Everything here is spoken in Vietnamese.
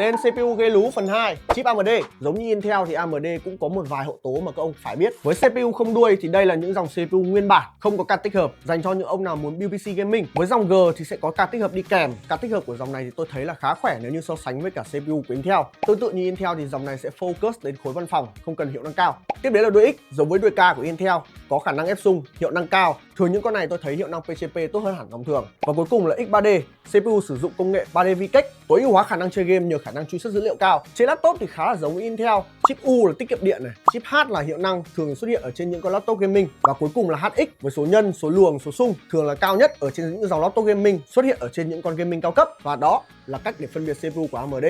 Tên CPU gây lú phần 2, chip AMD. Giống như Intel thì AMD cũng có một vài hậu tố mà các ông phải biết. Với CPU không đuôi thì đây là những dòng CPU nguyên bản, không có card tích hợp, dành cho những ông nào muốn build PC gaming. Với dòng G thì sẽ có card tích hợp đi kèm. Card tích hợp của dòng này thì tôi thấy là khá khỏe nếu như so sánh với cả CPU của Intel. Tương tự như Intel thì dòng này sẽ focus đến khối văn phòng, không cần hiệu năng cao. Tiếp đến là đuôi X, giống với đuôi K của Intel, có khả năng ép xung, hiệu năng cao. Thường những con này tôi thấy hiệu năng PCP tốt hơn hẳn dòng thường. Và cuối cùng là X3D, CPU sử dụng công nghệ 3D VCAche, tối ưu hóa khả năng chơi game nhờ khả năng truy xuất dữ liệu cao. Trên laptop thì khá là giống với Intel, chip U là tiết kiệm điện này, chip H là hiệu năng thường xuất hiện ở trên những con laptop gaming, và cuối cùng là HX với số nhân, số luồng, số xung thường là cao nhất ở trên những dòng laptop gaming, xuất hiện ở trên những con gaming cao cấp. Và đó là cách để phân biệt CPU của AMD.